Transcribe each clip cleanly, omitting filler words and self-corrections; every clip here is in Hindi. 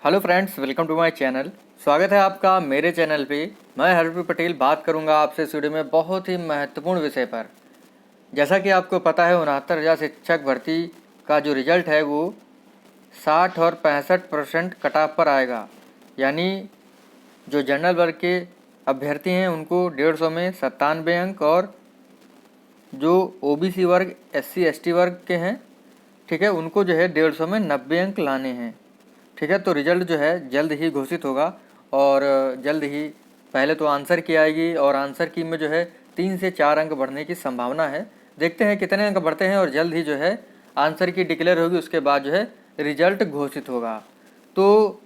Hello friends, welcome to my channel. स्वागत है आपका मेरे चैनल पे। मैं हरप्रीत पटेल बात करूंगा आपसे इस वीडियो में बहुत ही महत्वपूर्ण विषय पर। जैसा कि आपको पता है 69,000 शिक्षक भर्ती का जो रिजल्ट है वो 60 और 65% कट ऑफ पर आएगा। यानी जो जनरल वर्ग के अभ्यर्थी हैं उनको 150 में 97 अंक, और जो ओबीसी वर्ग SC ST वर्ग के हैं, ठीक है, उनको जो है 150 में 90 अंक लाने हैं। ठीक है, तो रिजल्ट जो है जल्द ही घोषित होगा और जल्द ही पहले तो आंसर की आएगी और आंसर की में जो है 3 से 4 अंक बढ़ने की संभावना है। देखते हैं कितने अंक बढ़ते हैं और जल्द ही जो है आंसर की डिक्लेयर होगी, उसके बाद जो है रिजल्ट घोषित होगा। तो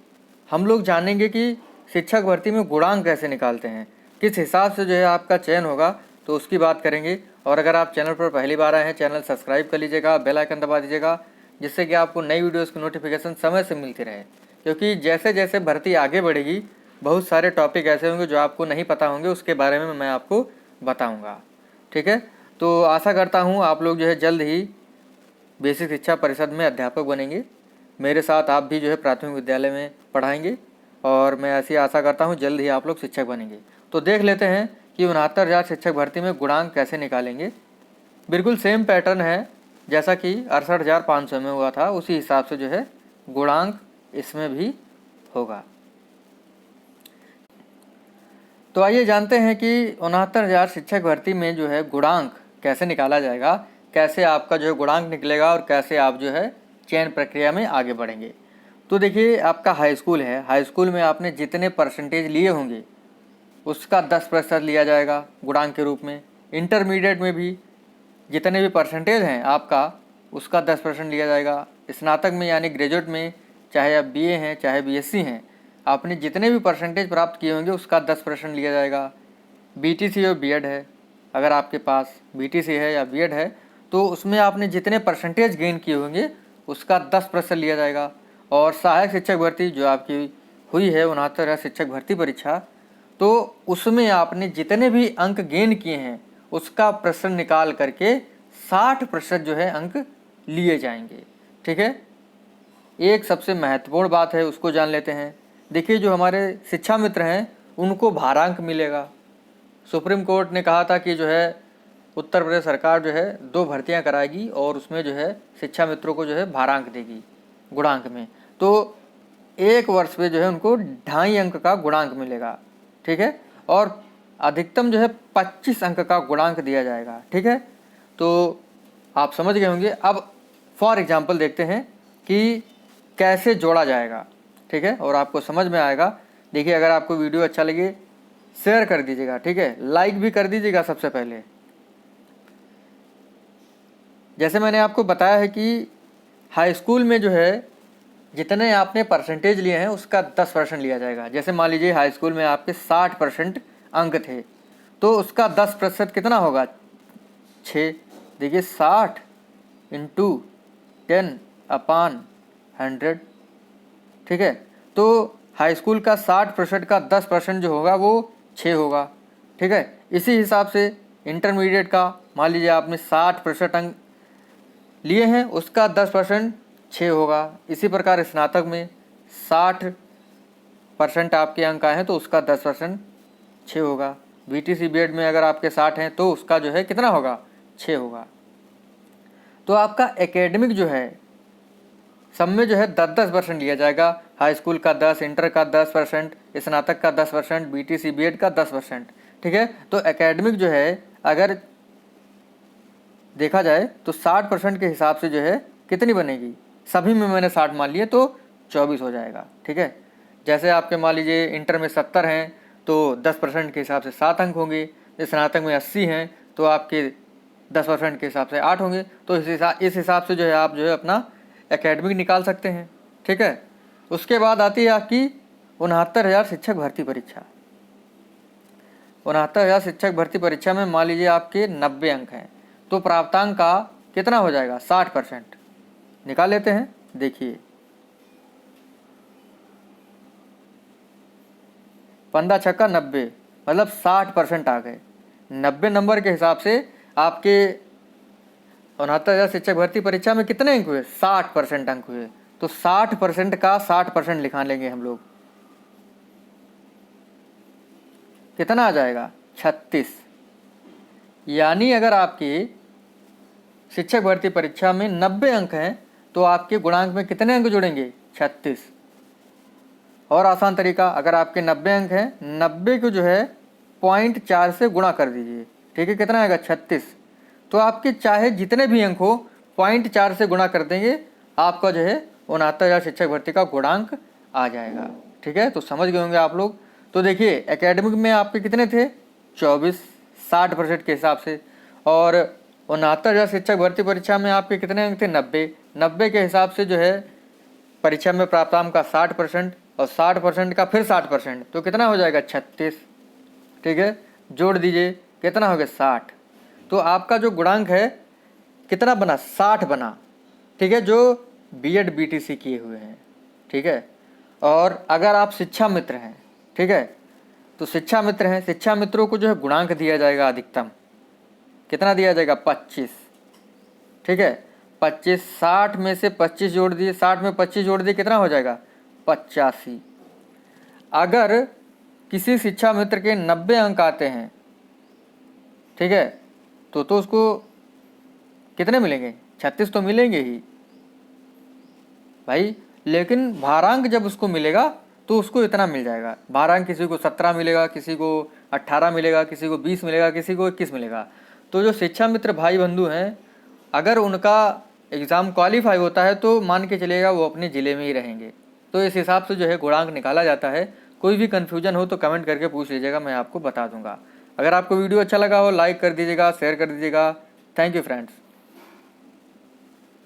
हम लोग जानेंगे कि शिक्षक भर्ती में गुणांक कैसे निकालते हैं, किस हिसाब से जो है आपका चयन होगा, तो उसकी बात करेंगे। और अगर आप चैनल पर पहली बार आए हैं, चैनल सब्सक्राइब कर लीजिएगा, बेल आइकन दबा दीजिएगा, जिससे कि आपको नई वीडियोस की नोटिफिकेशन समय से मिलती रहे। क्योंकि जैसे जैसे भर्ती आगे बढ़ेगी बहुत सारे टॉपिक ऐसे होंगे जो आपको नहीं पता होंगे, उसके बारे में मैं आपको बताऊंगा। ठीक है, तो आशा करता हूं आप लोग जो है जल्द ही बेसिक शिक्षा परिषद में अध्यापक बनेंगे। मेरे साथ आप भी जो है प्राथमिक विद्यालय में पढ़ाएंगे और मैं ऐसी आशा करता हूँ जल्द ही आप लोग शिक्षक बनेंगे। तो देख लेते हैं कि 69,000 शिक्षक भर्ती में गुणांक कैसे निकालेंगे। बिल्कुल सेम पैटर्न है जैसा कि 68,500 में हुआ था, उसी हिसाब से जो है गुणांक इसमें भी होगा। तो आइए जानते हैं कि 69,000 शिक्षक भर्ती में जो है गुणांक कैसे निकाला जाएगा, कैसे आपका जो है गुणांक निकलेगा और कैसे आप जो है चयन प्रक्रिया में आगे बढ़ेंगे। तो देखिए, आपका हाई स्कूल है, हाई स्कूल में आपने जितने परसेंटेज लिए होंगे उसका 10% लिया जाएगा गुणांक के रूप में। इंटरमीडिएट में भी जितने भी परसेंटेज हैं आपका उसका 10% लिया जाएगा। स्नातक में यानी ग्रेजुएट में, चाहे आप BA हैं चाहे BSc हैं, आपने जितने भी परसेंटेज प्राप्त किए होंगे उसका 10% लिया जाएगा। BTC और B.Ed है, अगर आपके पास BTC है या B.Ed है तो उसमें आपने जितने परसेंटेज गेन किए होंगे उसका 10% लिया जाएगा। और सहायक शिक्षक भर्ती जो आपकी हुई है 69,000 शिक्षक भर्ती परीक्षा, तो उसमें आपने जितने भी अंक गेन किए हैं उसका प्रश्न निकाल करके 60% जो है अंक लिए जाएंगे। ठीक है, एक सबसे महत्वपूर्ण बात है उसको जान लेते हैं। देखिए, जो हमारे शिक्षा मित्र हैं उनको भारांक मिलेगा। सुप्रीम कोर्ट ने कहा था कि जो है उत्तर प्रदेश सरकार जो है 2 भर्तियां कराएगी और उसमें जो है शिक्षा मित्रों को जो है भारांक देगी गुणांक में। तो एक वर्ष में जो है उनको 2.5 अंक का गुणांक मिलेगा। ठीक है, और अधिकतम जो है 25 अंक का गुणांक दिया जाएगा। ठीक है, तो आप समझ गए होंगे। अब फॉर एग्जांपल देखते हैं कि कैसे जोड़ा जाएगा। ठीक है, और आपको समझ में आएगा। देखिए, अगर आपको वीडियो अच्छा लगे शेयर कर दीजिएगा, ठीक है, लाइक भी कर दीजिएगा। सबसे पहले जैसे मैंने आपको बताया है कि हाई स्कूल में जो है जितने आपने परसेंटेज लिए हैं उसका 10% लिया जाएगा। जैसे मान लीजिए हाई स्कूल में आपके 60% अंक थे तो उसका 10% कितना होगा, 6। देखिए, 60 इंटू 10/100। ठीक है, तो हाई स्कूल का 60% का 10% जो होगा वो 6 होगा। ठीक है, इसी हिसाब से इंटरमीडिएट का मान लीजिए आपने 60% अंक लिए हैं उसका 10% 6 होगा। इसी प्रकार स्नातक में 60% आपके अंक आए हैं तो उसका 10% 6 होगा। BTC B.Ed में अगर आपके 60 हैं तो उसका जो है कितना होगा, 6 होगा। तो आपका एकेडमिक जो है सब में जो है 10% लिया जाएगा। हाई स्कूल का 10, इंटर का 10%, स्नातक का 10%, BTC B.Ed का 10%। ठीक है, तो एकेडमिक जो है अगर देखा जाए तो 60% के हिसाब से जो है कितनी बनेगी, सभी में मैंने 60 मान लिए तो 24 हो जाएगा। ठीक है, जैसे आपके मान लीजिए इंटर में 70 हैं तो 10% के हिसाब से 7 अंक होंगे। स्नातक में 80 हैं तो आपके 10% के हिसाब से 8 होंगे। तो इस हिसाब से जो है आप जो है अपना एकेडमिक निकाल सकते हैं। ठीक है, उसके बाद आती है आपकी 69,000 शिक्षक भर्ती परीक्षा। 69,000 शिक्षक भर्ती परीक्षा में मान लीजिए आपके 90 अंक हैं तो प्राप्तांक का कितना हो जाएगा, 60%। निकाल लेते हैं। देखिए, 15 छक्का 90, मतलब 60% आ गए। 90 नंबर के हिसाब से आपके 69,000 शिक्षक भर्ती परीक्षा में कितने अंक हुए, 60% अंक हुए। तो 60% का 60% लिखा लेंगे हम लोग। कितना आ जाएगा? 36। यानी अगर आपकी शिक्षक भर्ती परीक्षा में 90 अंक हैं तो आपके गुणांक में कितने अंक जुड़ेंगे? 36। और आसान तरीका, अगर आपके 90 अंक हैं, 90 को जो है 0.4 से गुणा कर दीजिए। ठीक है, कितना आएगा? 36। तो आपके चाहे जितने भी अंक हो 0.4 से गुणा कर देंगे, आपका जो है 69,000 शिक्षक भर्ती का गुणांक आ जाएगा। ठीक है, तो समझ गए होंगे आप लोग। तो देखिए एकेडमिक में आपके कितने थे? 24, 60% के हिसाब से। और 69,000 शिक्षक भर्ती परीक्षा में आपके कितने अंक थे? 90। 90 के हिसाब से जो है परीक्षा में प्राप्तांक का 60% और 60% का फिर 60%, तो कितना हो जाएगा? 36। ठीक है, जोड़ दीजिए, कितना हो गया? 60। तो आपका जो गुणांक है कितना बना? 60 बना। ठीक है, जो बीएड बीटीसी किए हुए हैं। ठीक है, और अगर आप शिक्षा मित्र हैं, ठीक है, तो शिक्षा मित्र हैं, शिक्षा मित्रों को जो है गुणांक दिया जाएगा अधिकतम। कितना दिया जाएगा? 25। ठीक है, 25, 60 में से 25 जोड़ दिए, 60 में 25 जोड़ दिए, कितना हो जाएगा? 85। अगर किसी शिक्षा मित्र के 90 अंक आते हैं, ठीक है, तो उसको कितने मिलेंगे? 36 तो मिलेंगे ही भाई। लेकिन भारांक जब उसको मिलेगा तो उसको इतना मिल जाएगा। भारांक किसी को 17 मिलेगा, किसी को 18 मिलेगा, किसी को 20 मिलेगा, किसी को 21 मिलेगा। तो जो शिक्षा मित्र भाई बंधु हैं, अगर उनका एग्ज़ाम क्वालिफाई होता है तो मान के चलिएगा वो अपने ज़िले में ही रहेंगे। तो इस हिसाब से जो है गुणांक निकाला जाता है। कोई भी कन्फ्यूजन हो तो कमेंट करके पूछ लीजिएगा, मैं आपको बता दूंगा। अगर आपको वीडियो अच्छा लगा हो लाइक कर दीजिएगा, शेयर कर दीजिएगा। Thank you friends.